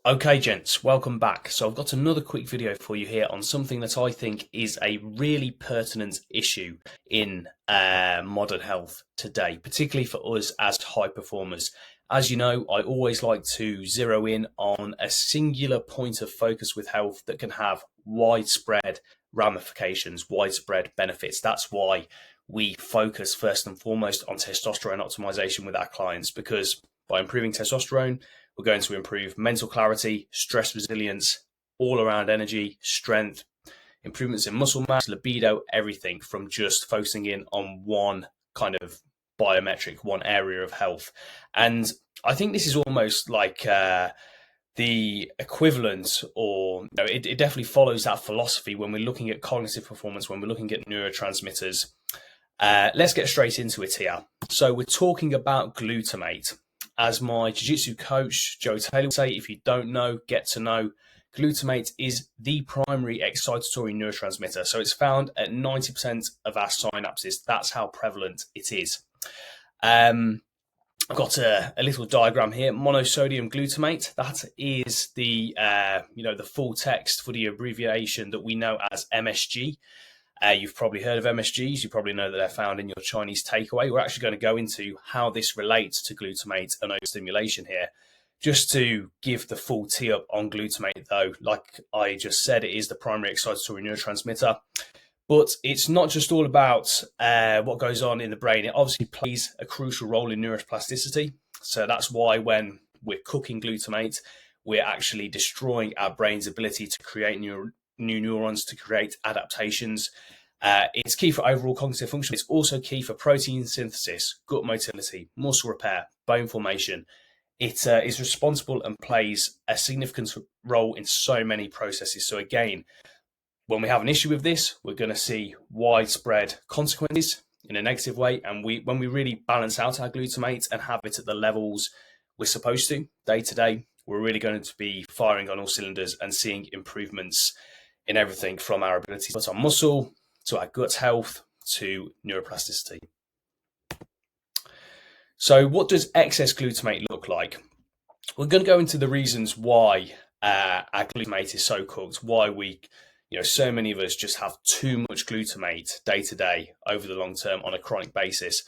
Okay, gents, welcome back. So I've got another quick video for you here on something that I think is a really pertinent issue in modern health today, particularly for us as high performers. As you know, I always like to zero in on a singular point of focus with health that can have widespread ramifications, widespread benefits. That's why we focus first and foremost on testosterone optimization with our clients, because by improving testosterone, we're going to improve mental clarity, stress resilience, all around energy, strength, improvements in muscle mass, libido, everything from just focusing in on one kind of biometric, one area of health. And I think this is almost like the equivalent, or it definitely follows that philosophy when we're looking at cognitive performance, when we're looking at neurotransmitters. Let's get straight into it here. So we're talking about glutamate. As my jiu-jitsu coach, Joe Taylor, would say, if you don't know, get to know. Glutamate is the primary excitatory neurotransmitter. So it's found at 90% of our synapses. That's how prevalent it is. I've got a little diagram here. Monosodium glutamate. That is the the full text for the abbreviation that we know as MSG. You've probably heard of MSGs. You probably know that they're found in your Chinese takeaway. We're actually going to go into how this relates to glutamate and overstimulation here. Just to give the full tee up on glutamate, though, like I just said, it is the primary excitatory neurotransmitter. But it's not just all about what goes on in the brain. It obviously plays a crucial role in neuroplasticity. So that's why when we're cooking glutamate, we're actually destroying our brain's ability to create new neurons, to create adaptations. It's key for overall cognitive function. It's also key for protein synthesis, gut motility, muscle repair, bone formation. It is responsible and plays a significant role in so many processes. So again, when we have an issue with this, we're going to see widespread consequences in a negative way. And when we really balance out our glutamate and have it at the levels we're supposed to day to day, we're really going to be firing on all cylinders and seeing improvements in everything from our ability to put on muscle, to our gut health, to neuroplasticity. So what does excess glutamate look like? We're going to go into the reasons why our glutamate is so cooked, why so many of us just have too much glutamate day to day over the long term on a chronic basis.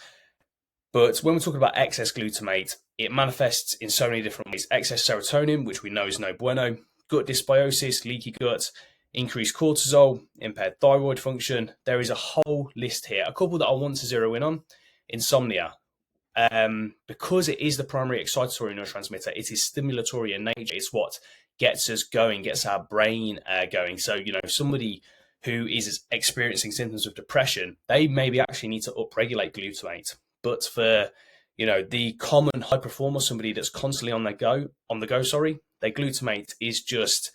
But when we're talking about excess glutamate, it manifests in so many different ways. Excess serotonin, which we know is no bueno, gut dysbiosis, leaky gut, increased cortisol, impaired thyroid function. There is a whole list here. A couple that I want to zero in on: insomnia. Because it is the primary excitatory neurotransmitter, it is stimulatory in nature. It's what gets us going, gets our brain going. So, somebody who is experiencing symptoms of depression, they maybe actually need to upregulate glutamate. But for, the common high performer, somebody that's constantly on the go, their glutamate is just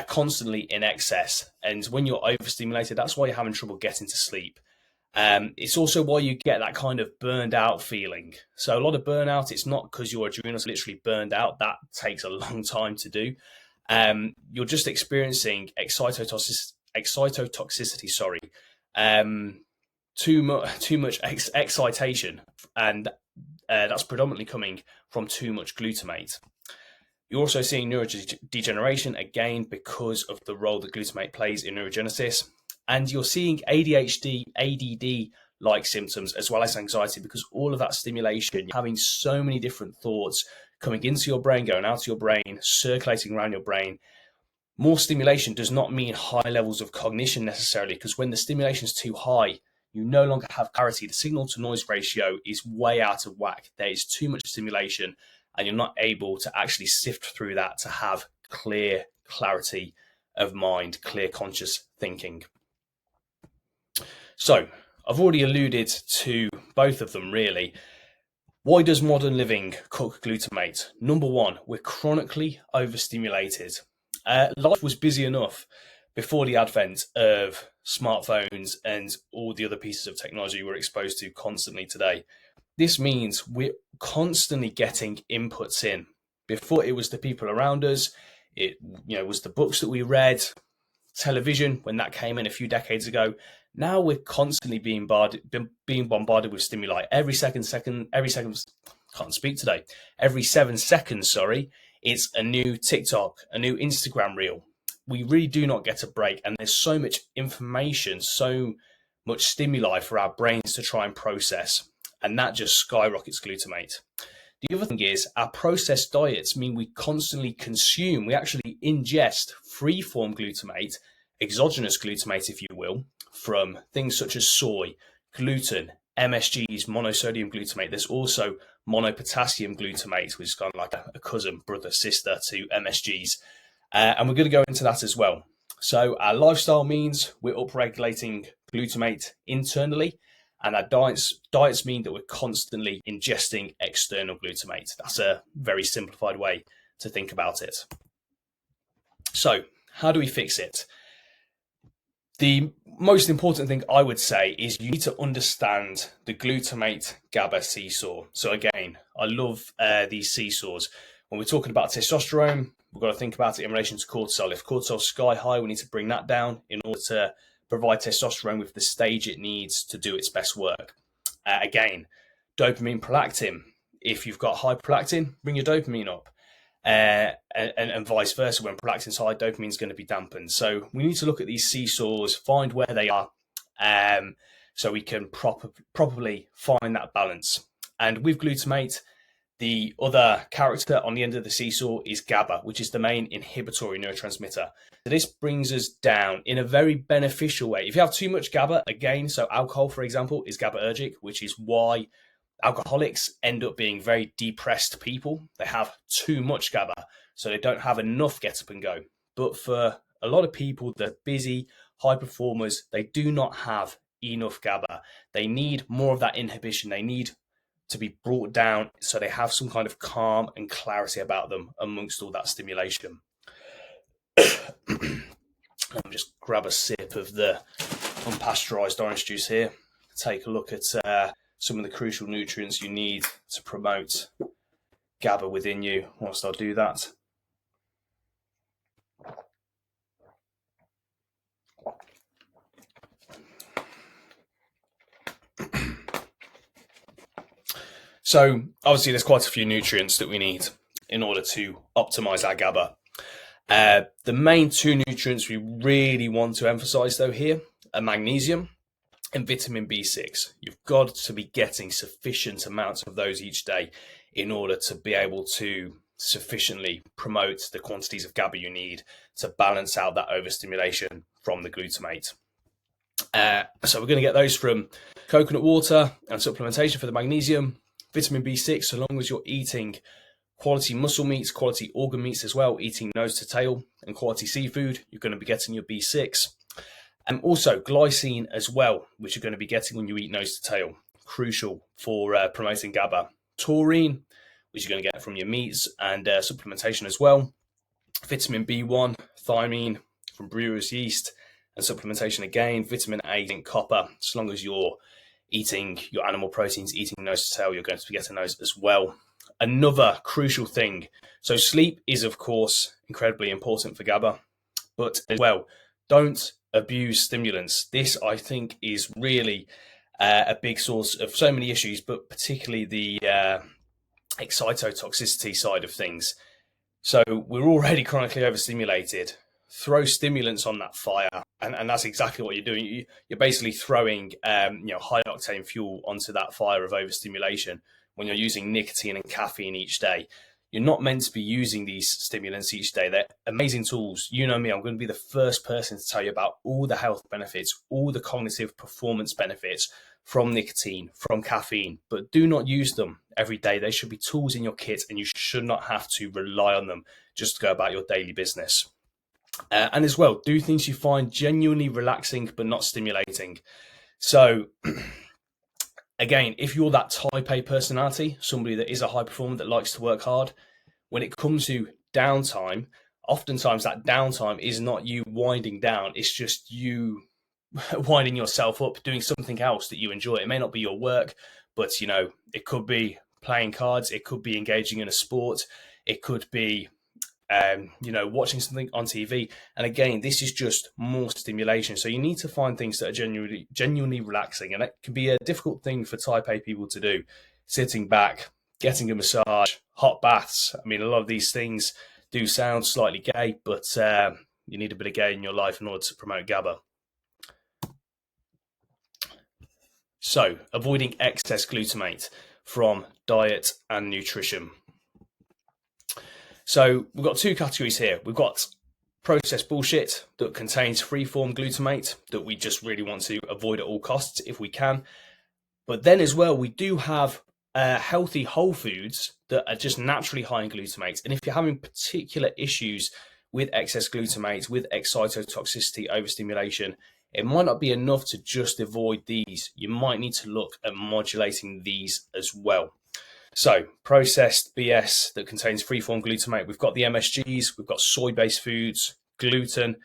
constantly in excess. And when you're overstimulated, that's why you're having trouble getting to sleep. It's also why you get that kind of burned out feeling. So a lot of burnout, it's not because your adrenals literally burned out. That takes a long time to do. You're just experiencing excitotoxicity, too much excitation. And that's predominantly coming from too much glutamate. You're also seeing neurodegeneration, again, because of the role that glutamate plays in neurogenesis. And you're seeing ADHD, ADD-like symptoms, as well as anxiety, because all of that stimulation, you're having so many different thoughts coming into your brain, going out of your brain, circulating around your brain. More stimulation does not mean high levels of cognition necessarily, because when the stimulation is too high, you no longer have clarity. The signal-to-noise ratio is way out of whack. There is too much stimulation, and you're not able to actually sift through that to have clear clarity of mind, clear conscious thinking. So I've already alluded to both of them, really. Why does modern living cook glutamate? Number one, we're chronically overstimulated. Life was busy enough before the advent of smartphones and all the other pieces of technology we're exposed to constantly today. This means we're constantly getting inputs in. Before, it was the people around us. It was the books that we read, television when that came in a few decades ago. Now we're constantly being bombarded with stimuli. Every 7 seconds, It's a new TikTok, a new Instagram reel. We really do not get a break, and there's so much information, so much stimuli for our brains to try and process, and that just skyrockets glutamate. The other thing is our processed diets mean we constantly consume, we actually ingest free-form glutamate, exogenous glutamate, if you will, from things such as soy, gluten, MSGs, monosodium glutamate. There's also monopotassium glutamate, which is kind of like a cousin, brother, sister to MSGs. And we're going to go into that as well. So our lifestyle means we're upregulating glutamate internally, and our diets mean that we're constantly ingesting external glutamate. That's a very simplified way to think about it. So how do we fix it? The most important thing I would say is you need to understand the glutamate GABA seesaw. So again, I love these seesaws. When we're talking about testosterone, we've got to think about it in relation to cortisol. If cortisol's sky high, we need to bring that down in order to provide testosterone with the stage it needs to do its best work. Again, dopamine, prolactin. If you've got high prolactin, bring your dopamine up. And vice versa. When prolactin's high, dopamine is going to be dampened. So we need to look at these seesaws, find where they are, so we can properly find that balance. And with glutamate, the other character on the end of the seesaw is GABA, which is the main inhibitory neurotransmitter. So this brings us down in a very beneficial way. If you have too much GABA, again, so alcohol, for example, is GABAergic, which is why alcoholics end up being very depressed people. They have too much GABA, so they don't have enough get up and go. But for a lot of people, the busy, high performers, they do not have enough GABA. They need more of that inhibition. They need to be brought down so they have some kind of calm and clarity about them amongst all that stimulation. Let me just grab a sip of the unpasteurized orange juice here. Take a look at some of the crucial nutrients you need to promote GABA within you. Whilst I'll do that, so obviously there's quite a few nutrients that we need in order to optimize our GABA. The main two nutrients we really want to emphasize though here are magnesium and vitamin B6. You've got to be getting sufficient amounts of those each day in order to be able to sufficiently promote the quantities of GABA you need to balance out that overstimulation from the glutamate. So we're going to get those from coconut water and supplementation for the magnesium, vitamin B6, so long as you're eating quality muscle meats, quality organ meats as well, eating nose to tail, and quality seafood, you're going to be getting your B6. And also glycine as well, which you're going to be getting when you eat nose to tail, crucial for promoting GABA. Taurine, which you're going to get from your meats, and supplementation as well. Vitamin B1, thiamine from brewer's yeast, and supplementation again. Vitamin A, zinc, copper. As long as you're eating your animal proteins, eating nose to tail, you're going to be getting those as well. Another crucial thing. So sleep is, of course, incredibly important for GABA, but as well, don't abuse stimulants. This, I think, is really a big source of so many issues, but particularly the excitotoxicity side of things. So we're already chronically overstimulated. Throw stimulants on that fire, and that's exactly what you're doing. You're basically throwing high octane fuel onto that fire of overstimulation when you're using nicotine and caffeine each day. You're not meant to be using these stimulants each day. They're amazing tools. You know me, I'm going to be the first person to tell you about all the health benefits, all the cognitive performance benefits from nicotine, from caffeine, but do not use them every day. They should be tools in your kit, and you should not have to rely on them just to go about your daily business. And as well, do things you find genuinely relaxing but not stimulating. So again, if you're that type A personality, somebody that is a high performer that likes to work hard, when it comes to downtime, oftentimes that downtime is not you winding down. It's just you winding yourself up, doing something else that you enjoy. It may not be your work, but it could be playing cards. It could be engaging in a sport. It could be watching something on TV. And again, this is just more stimulation. So you need to find things that are genuinely relaxing. And that can be a difficult thing for type A people to do, sitting back, getting a massage, hot baths. I mean, a lot of these things do sound slightly gay, but you need a bit of gay in your life in order to promote GABA. So, avoiding excess glutamate from diet and nutrition. So, we've got two categories here. We've got processed bullshit that contains free-form glutamate that we just really want to avoid at all costs if we can. But then as well, we do have healthy whole foods that are just naturally high in glutamate. And if you're having particular issues with excess glutamate, with excitotoxicity, overstimulation, it might not be enough to just avoid these. You might need to look at modulating these as well. So, processed BS that contains free-form glutamate. We've got the MSGs, we've got soy-based foods, gluten.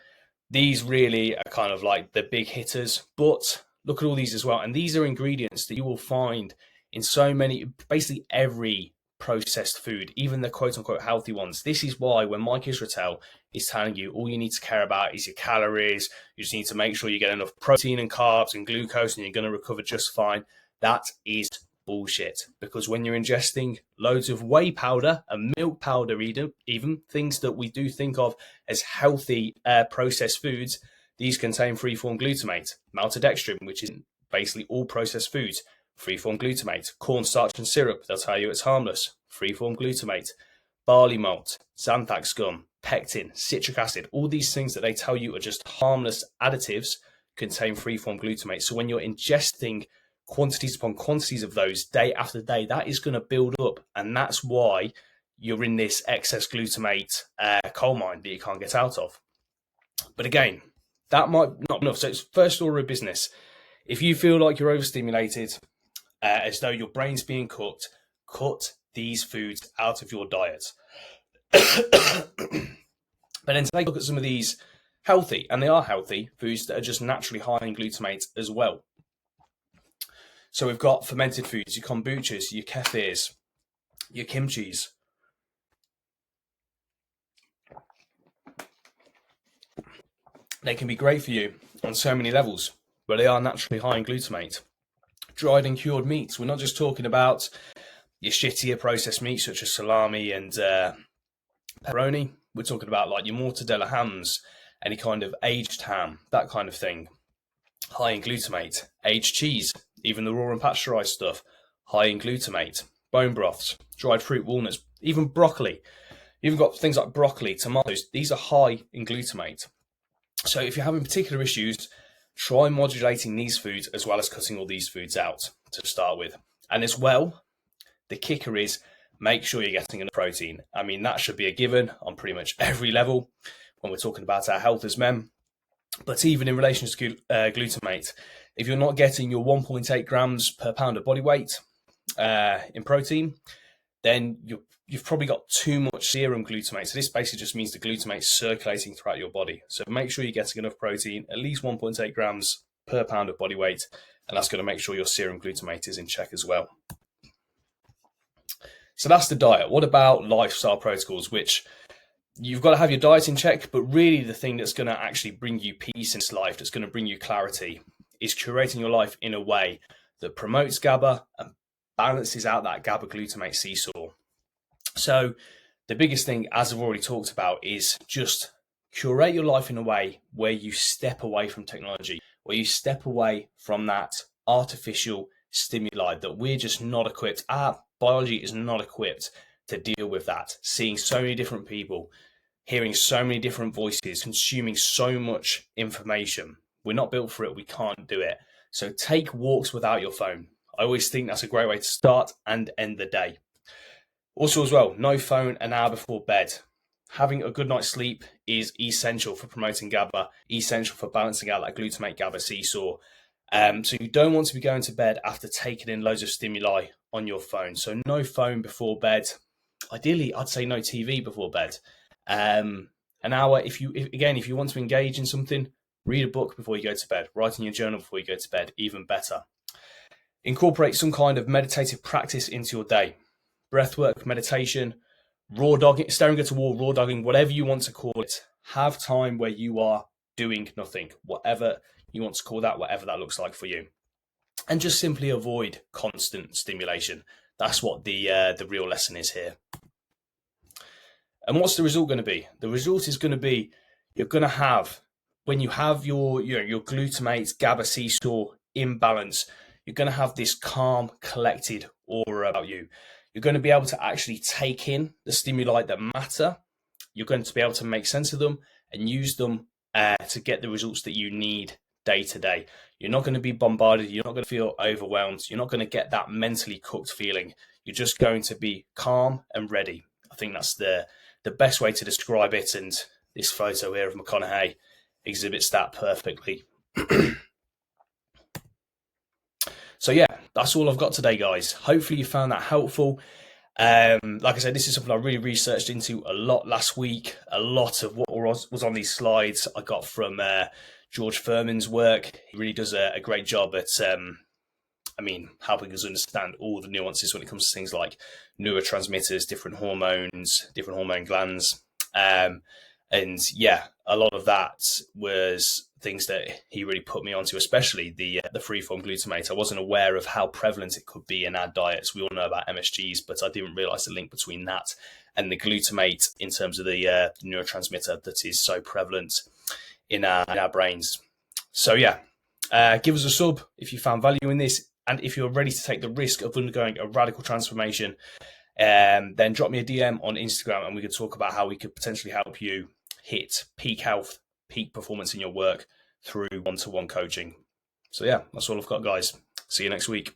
These really are kind of like the big hitters, but look at all these as well. And these are ingredients that you will find in so many, basically every processed food, even the quote-unquote healthy ones. This is why when Mike Israetel is telling you all you need to care about is your calories, you just need to make sure you get enough protein and carbs and glucose and you're going to recover just fine, that is bullshit. Because when you're ingesting loads of whey powder and milk powder, even things that we do think of as healthy processed foods, these contain free-form glutamate. Maltodextrin, which is basically all processed foods, free-form glutamate. Cornstarch and syrup, they'll tell you it's harmless, free-form glutamate. Barley malt, xanthax gum, pectin, citric acid, all these things that they tell you are just harmless additives contain free-form glutamate. So when you're ingesting quantities upon quantities of those day after day, that is going to build up, and that's why you're in this excess glutamate coal mine that you can't get out of. But again, that might not be enough. So it's first order of business. If you feel like you're overstimulated, as though your brain's being cooked, cut these foods out of your diet. But then take a look at some of these healthy, and they are healthy, foods that are just naturally high in glutamate as well. So we've got fermented foods, your kombuchas, your kefirs, your kimchis. They can be great for you on so many levels, but they are naturally high in glutamate. Dried and cured meats. We're not just talking about your shittier processed meats such as salami and pepperoni. We're talking about like your mortadella hams, any kind of aged ham, that kind of thing. High in glutamate. Aged cheese, even the raw and pasteurized stuff, high in glutamate. Bone broths, dried fruit, walnuts, even broccoli. You've got things like broccoli, tomatoes. These are high in glutamate. So if you're having particular issues, try modulating these foods as well as cutting all these foods out to start with. And as well, the kicker is make sure you're getting enough protein. I mean, that should be a given on pretty much every level when we're talking about our health as men. But even in relation to glutamate, if you're not getting your 1.8 grams per pound of body weight in protein, then you've probably got too much serum glutamate. So this basically just means the glutamate circulating throughout your body. So make sure you're getting enough protein, at least 1.8 grams per pound of body weight, and that's going to make sure your serum glutamate is in check as well. So that's the diet. What about lifestyle protocols, which you've got to have your diet in check, but really the thing that's going to actually bring you peace in this life, that's going to bring you clarity, is curating your life in a way that promotes GABA and balances out that GABA glutamate seesaw. So the biggest thing, as I've already talked about, is just curate your life in a way where you step away from technology, where you step away from that artificial stimuli that we're just not equipped. Our biology is not equipped to deal with that. Seeing so many different people, hearing so many different voices, consuming so much information. We're not built for it. We can't do it. So take walks without your phone. I always think that's a great way to start and end the day. Also as well, no phone an hour before bed. Having a good night's sleep is essential for promoting GABA, essential for balancing out that glutamate GABA seesaw. So you don't want to be going to bed after taking in loads of stimuli on your phone. So no phone before bed. Ideally, I'd say no TV before bed. An hour, if you want to engage in something, read a book before you go to bed. Write in your journal before you go to bed, even better. Incorporate some kind of meditative practice into your day. Breathwork, meditation, raw dogging, staring at a wall, raw dogging, whatever you want to call it. Have time where you are doing nothing, whatever you want to call that, whatever that looks like for you. And just simply avoid constant stimulation. That's what the real lesson is here. And what's the result going to be? The result is going to be you're going to have, when you have your glutamate GABA seesaw imbalance, you're going to have this calm, collected aura about you. You're going to be able to actually take in the stimuli that matter. You're going to be able to make sense of them and use them to get the results that you need day to day. You're not going to be bombarded. You're not going to feel overwhelmed. You're not going to get that mentally cooked feeling. You're just going to be calm and ready. I think that's the best way to describe it. And this photo here of McConaughey exhibits that perfectly. So yeah, that's all I've got today, guys. Hopefully you found that helpful. Like I said, this is something I really researched into a lot last week. A lot of what was on these slides I got from George Furman's work. He really does a great job at helping us understand all the nuances when it comes to things like neurotransmitters, different hormones, different hormone glands. And yeah, a lot of that was things that he really put me onto, especially the freeform glutamate. I wasn't aware of how prevalent it could be in our diets. We all know about MSGs, but I didn't realize the link between that and the glutamate in terms of the neurotransmitter that is so prevalent in our brains. So yeah, give us a sub if you found value in this, and if you're ready to take the risk of undergoing a radical transformation, then drop me a DM on Instagram and we could talk about how we could potentially help you hit peak health, peak performance in your work through one-to-one coaching. So yeah, that's all I've got, guys. See you next week.